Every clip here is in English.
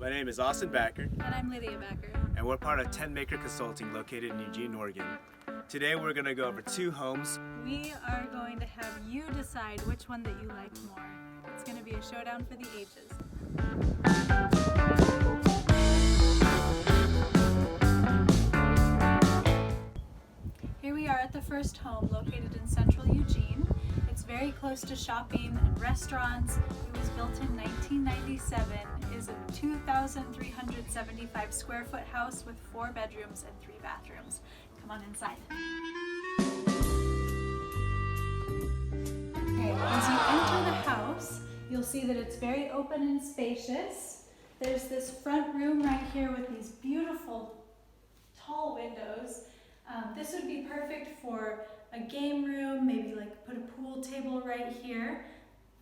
My name is Austin Backer. And I'm Lydia Backer. And we're part of 10 Maker Consulting located in Eugene, Oregon. Today we're going to go over 2 homes. We are going to have you decide which one that you like more. It's going to be a showdown for the ages. Here we are at the first home located in central Eugene. It's very close to shopping and restaurants. It was built in 1997. It is a 2,375 square foot house with 4 bedrooms and 3 bathrooms. Come on inside. Okay, as you enter the house, you'll see that it's very open and spacious. There's this front room right here with these beautiful tall windows. This would be perfect for a game room, maybe like put a pool table right here.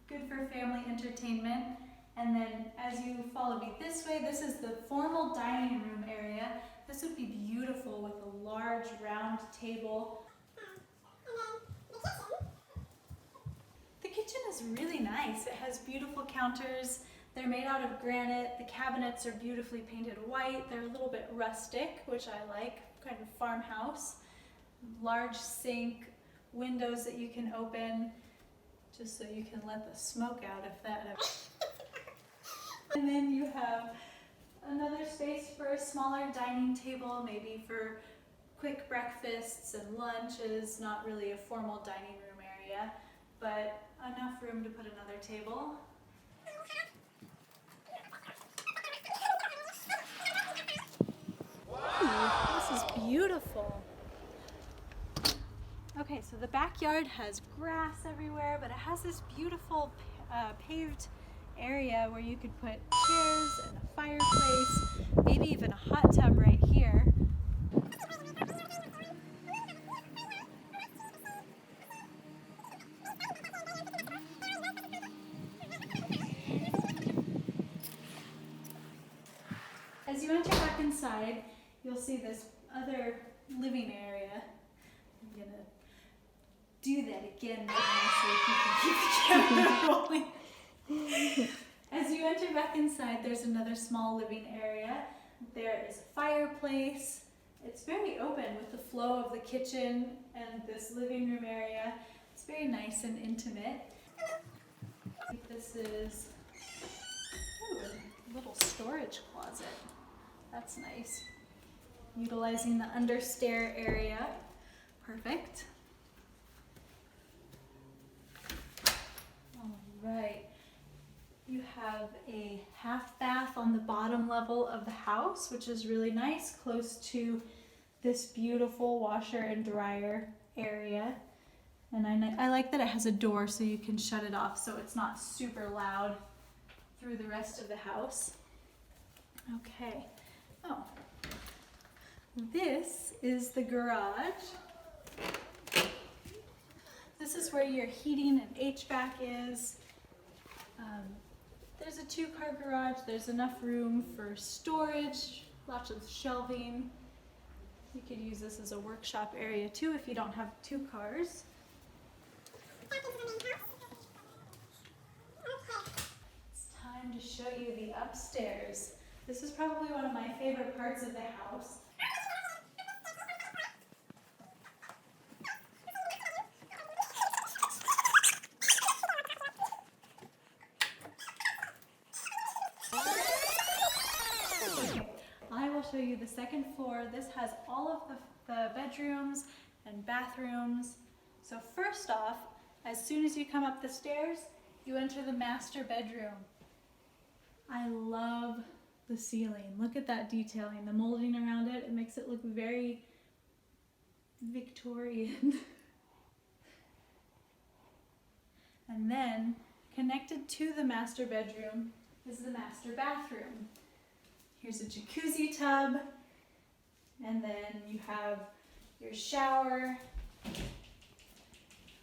Good for family entertainment. And then as you follow me this way, this is the formal dining room area. This would be beautiful with a large round table. The kitchen is really nice. It has beautiful counters. They're made out of granite. The cabinets are beautifully painted white. They're a little bit rustic, which I like, kind of farmhouse. Large sink, windows that you can open just so you can let the smoke out if that ever. And then you have another space for a smaller dining table, maybe for quick breakfasts and lunches, not really a formal dining room area, but enough room to put another table. Ooh, this is beautiful. Okay, so the backyard has grass everywhere, but it has this beautiful paved area where you could put chairs and a fireplace, maybe even a hot tub right here. As you enter back inside, you'll see this other living area. I'm gonna do that again so you can keep the camera rolling. As you enter back inside, there's another small living area. There is a fireplace. It's very open with the flow of the kitchen and this living room area. It's very nice and intimate. This is a little storage closet. That's nice. Utilizing the understair area. Perfect. All right. You have a half bath on the bottom level of the house, which is really nice, close to this beautiful washer and dryer area. And I like that it has a door so you can shut it off so it's not super loud through the rest of the house. Okay. Oh, this is the garage. This is where your heating and HVAC is. There's a 2-car garage. There's enough room for storage, lots of shelving. You could use this as a workshop area too if you don't have 2 cars. It's time to show you the upstairs. This is probably one of my favorite parts of the house. I will show you the second floor. This has all of the bedrooms and bathrooms. So first off, as soon as you come up the stairs, you enter the master bedroom. I love the ceiling. Look at that detailing, the molding around it. It makes it look very Victorian. And then connected to the master bedroom is the master bathroom. Here's a jacuzzi tub, and then you have your shower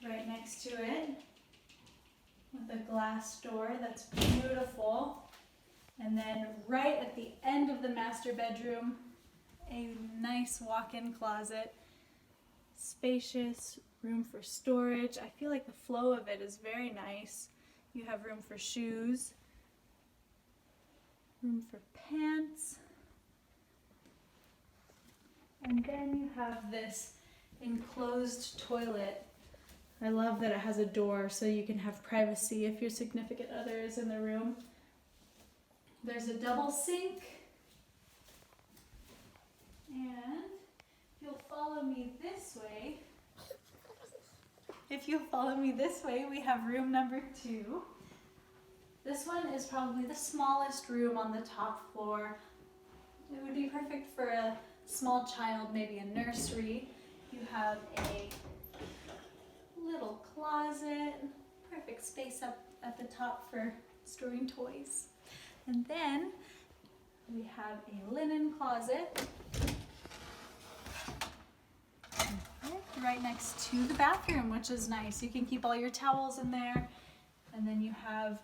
right next to it with a glass door that's beautiful. And then right at the end of the master bedroom, a nice walk-in closet, spacious, room for storage. I feel like the flow of it is very nice. You have room for shoes, room for pants. And then you have this enclosed toilet. I love that it has a door so you can have privacy if your significant other is in the room. There's a double sink. And if you'll follow me this way, we have room number 2. This one is probably the smallest room on the top floor. It would be perfect for a small child, maybe a nursery. You have a little closet, perfect space up at the top for storing toys. And then we have a linen closet right next to the bathroom, which is nice. You can keep all your towels in there. And then you have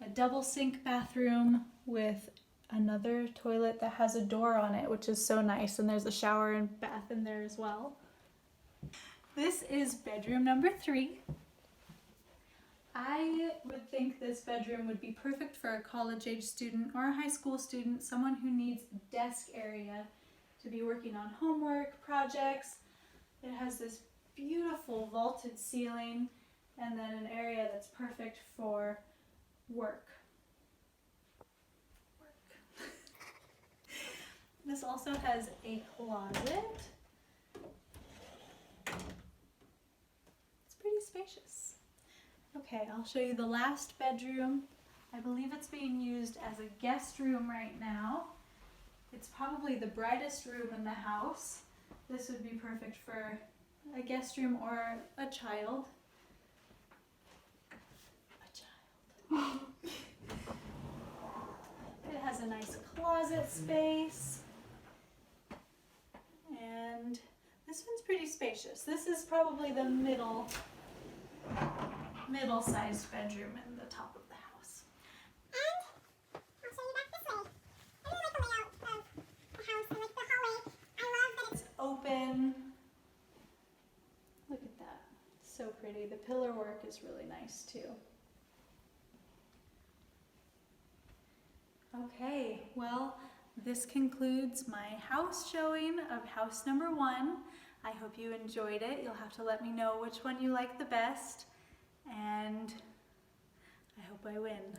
a double sink bathroom with another toilet that has a door on it, which is so nice. And there's a shower and bath in there as well. This is bedroom number 3. I would think this bedroom would be perfect for a college-age student or a high school student, someone who needs a desk area to be working on homework, projects. It has this beautiful vaulted ceiling and then an area that's perfect for work. This also has a closet. It's pretty spacious. Okay, I'll show you the last bedroom. I believe it's being used as a guest room right now. It's probably the brightest room in the house. This would be perfect for a guest room or a child. It has a nice closet space. And this one's pretty spacious. This is probably the middle-sized bedroom in the top of the house. And I'll show you back this way. I really like the layout of the house and like the hallway. I love that It's open. Look at that. So pretty. The pillar work is really nice too. Okay, well, this concludes my house showing of house number 1. I hope you enjoyed it. You'll have to let me know which one you like the best, and I hope I win.